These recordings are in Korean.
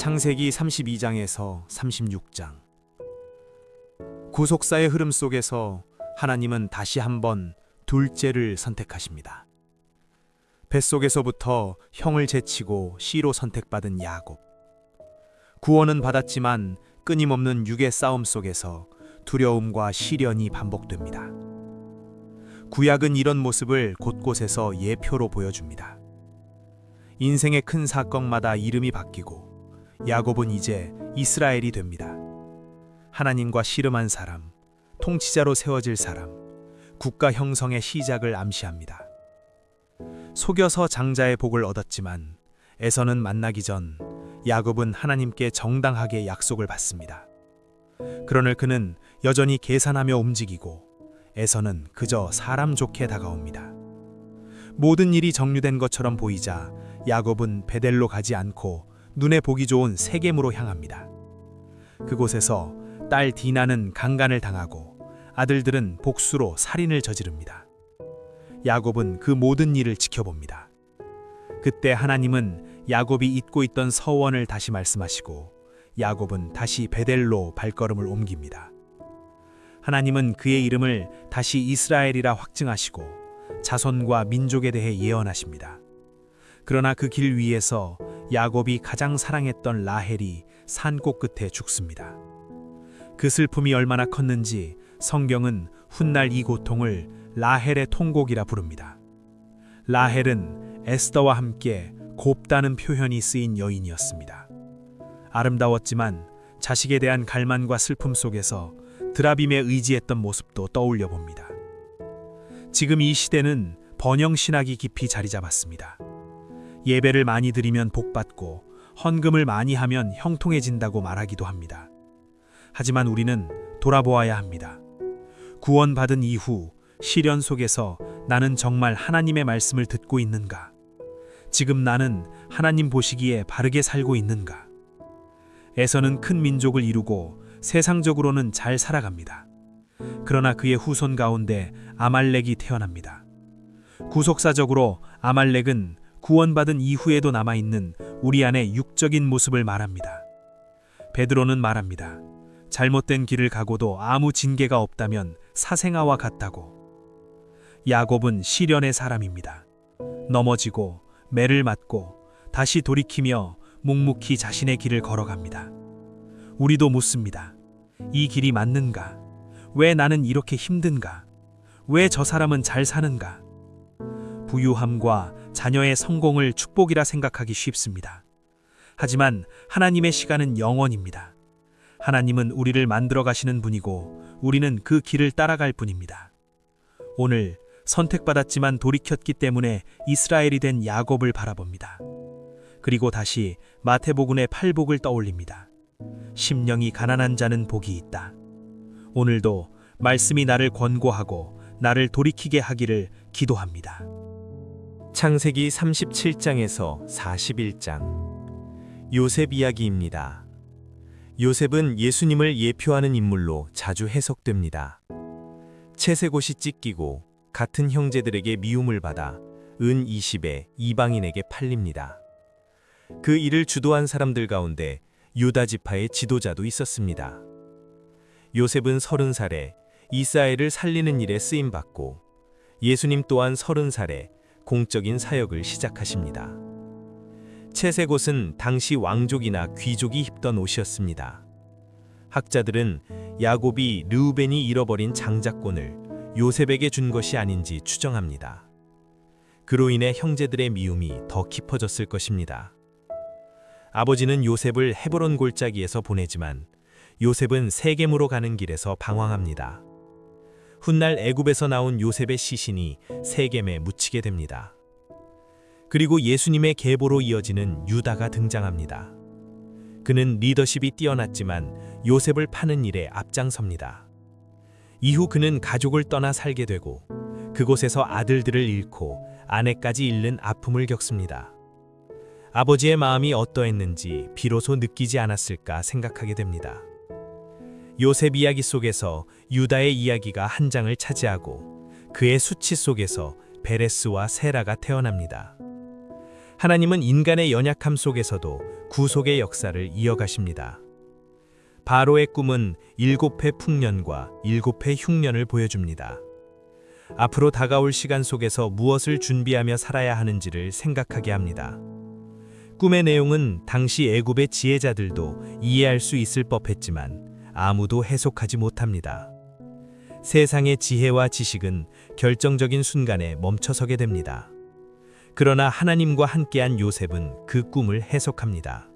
창세기 32장에서 36장. 구속사의 흐름 속에서 하나님은 다시 한번 둘째를 선택하십니다. 뱃속에서부터 형을 제치고 씨로 선택받은 야곱. 구원은 받았지만 끊임없는 육의 싸움 속에서 두려움과 시련이 반복됩니다. 구약은 이런 모습을 곳곳에서 예표로 보여줍니다. 인생의 큰 사건마다 이름이 바뀌고 야곱은 이제 이스라엘이 됩니다. 하나님과 씨름한 사람, 통치자로 세워질 사람, 국가 형성의 시작을 암시합니다. 속여서 장자의 복을 얻었지만 에서는 만나기 전 야곱은 하나님께 정당하게 약속을 받습니다. 그러나 그는 여전히 계산하며 움직이고 에서는 그저 사람 좋게 다가옵니다. 모든 일이 정리된 것처럼 보이자 야곱은 베델로 가지 않고 눈에 보기 좋은 세겜으로 향합니다. 그곳에서 딸 디나는 강간을 당하고 아들들은 복수로 살인을 저지릅니다. 야곱은 그 모든 일을 지켜봅니다. 그때 하나님은 야곱이 잊고 있던 서원을 다시 말씀하시고 야곱은 다시 베델로 발걸음을 옮깁니다. 하나님은 그의 이름을 다시 이스라엘이라 확증하시고 자손과 민족에 대해 예언하십니다. 그러나 그 길 위에서 야곱이 가장 사랑했던 라헬이 산꽃 끝에 죽습니다. 그 슬픔이 얼마나 컸는지 성경은 훗날 이 고통을 라헬의 통곡이라 부릅니다. 라헬은 에스더와 함께 곱다는 표현이 쓰인 여인이었습니다. 아름다웠지만 자식에 대한 갈망과 슬픔 속에서 드라빔에 의지했던 모습도 떠올려 봅니다. 지금 이 시대는 번영 신학이 깊이 자리 잡았습니다. 예배를 많이 드리면 복받고 헌금을 많이 하면 형통해진다고 말하기도 합니다. 하지만 우리는 돌아보아야 합니다. 구원받은 이후 시련 속에서 나는 정말 하나님의 말씀을 듣고 있는가? 지금 나는 하나님 보시기에 바르게 살고 있는가? 에서는 큰 민족을 이루고 세상적으로는 잘 살아갑니다. 그러나 그의 후손 가운데 아말렉이 태어납니다. 구속사적으로 아말렉은 구원받은 이후에도 남아있는 우리 안의 육적인 모습을 말합니다. 베드로는 말합니다. 잘못된 길을 가고도 아무 징계가 없다면 사생아와 같다고. 야곱은 시련의 사람입니다. 넘어지고 매를 맞고 다시 돌이키며 묵묵히 자신의 길을 걸어갑니다. 우리도 묻습니다. 이 길이 맞는가? 왜 나는 이렇게 힘든가? 왜 저 사람은 잘 사는가? 부유함과 자녀의 성공을 축복이라 생각하기 쉽습니다. 하지만 하나님의 시간은 영원입니다. 하나님은 우리를 만들어 가시는 분이고 우리는 그 길을 따라갈 뿐입니다. 오늘 선택받았지만 돌이켰기 때문에 이스라엘이 된 야곱을 바라봅니다. 그리고 다시 마태복음의 팔복을 떠올립니다. 심령이 가난한 자는 복이 있다. 오늘도 말씀이 나를 권고하고 나를 돌이키게 하기를 기도합니다. 창세기 37장에서 41장. 요셉 이야기입니다. 요셉은 예수님을 예표하는 인물로 자주 해석됩니다. 채색옷이 찢기고 같은 형제들에게 미움을 받아 은 20에 이방인에게 팔립니다. 그 일을 주도한 사람들 가운데 유다 지파의 지도자도 있었습니다. 요셉은 30살에 이스라엘을 살리는 일에 쓰임받고 예수님 또한 30살에 공적인 사역을 시작하십니다. 채색옷은 당시 왕족이나 귀족이 입던 옷이었습니다. 학자들은 야곱이 르우벤이 잃어버린 장자권을 요셉에게 준 것이 아닌지 추정합니다. 그로 인해 형제들의 미움이 더 깊어졌을 것입니다. 아버지는 요셉을 헤브론 골짜기에서 보내지만 요셉은 세겜으로 가는 길에서 방황합니다. 훗날 애굽에서 나온 요셉의 시신이 세겜에 묻히게 됩니다. 그리고 예수님의 계보로 이어지는 유다가 등장합니다. 그는 리더십이 뛰어났지만 요셉을 파는 일에 앞장섭니다. 이후 그는 가족을 떠나 살게 되고 그곳에서 아들들을 잃고 아내까지 잃는 아픔을 겪습니다. 아버지의 마음이 어떠했는지 비로소 느끼지 않았을까 생각하게 됩니다. 요셉 이야기 속에서 유다의 이야기가 한 장을 차지하고 그의 수치 속에서 베레스와 세라가 태어납니다. 하나님은 인간의 연약함 속에서도 구속의 역사를 이어가십니다. 바로의 꿈은 7회 풍년과 7회 흉년을 보여줍니다. 앞으로 다가올 시간 속에서 무엇을 준비하며 살아야 하는지를 생각하게 합니다. 꿈의 내용은 당시 애굽의 지혜자들도 이해할 수 있을 법했지만 아무도 해석하지 못합니다. 세상의 지혜와 지식은 결정적인 순간에 멈춰서게 됩니다. 그러나 하나님과 함께한 요셉은 그 꿈을 해석합니다.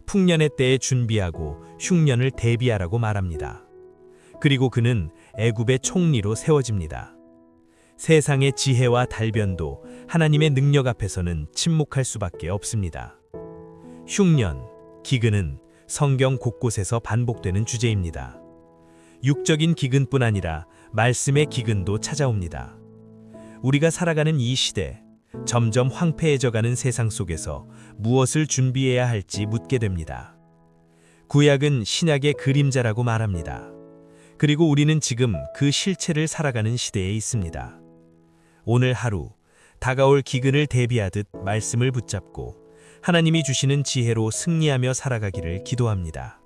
풍년의 때에 준비하고 흉년을 대비하라고 말합니다. 그리고 그는 애굽의 총리로 세워집니다. 세상의 지혜와 달변도 하나님의 능력 앞에서는 침묵할 수밖에 없습니다. 흉년, 기근은 성경 곳곳에서 반복되는 주제입니다. 육적인 기근뿐 아니라 말씀의 기근도 찾아옵니다. 우리가 살아가는 이 시대, 점점 황폐해져가는 세상 속에서 무엇을 준비해야 할지 묻게 됩니다. 구약은 신약의 그림자라고 말합니다. 그리고 우리는 지금 그 실체를 살아가는 시대에 있습니다. 오늘 하루 다가올 기근을 대비하듯 말씀을 붙잡고 하나님이 주시는 지혜로 승리하며 살아가기를 기도합니다.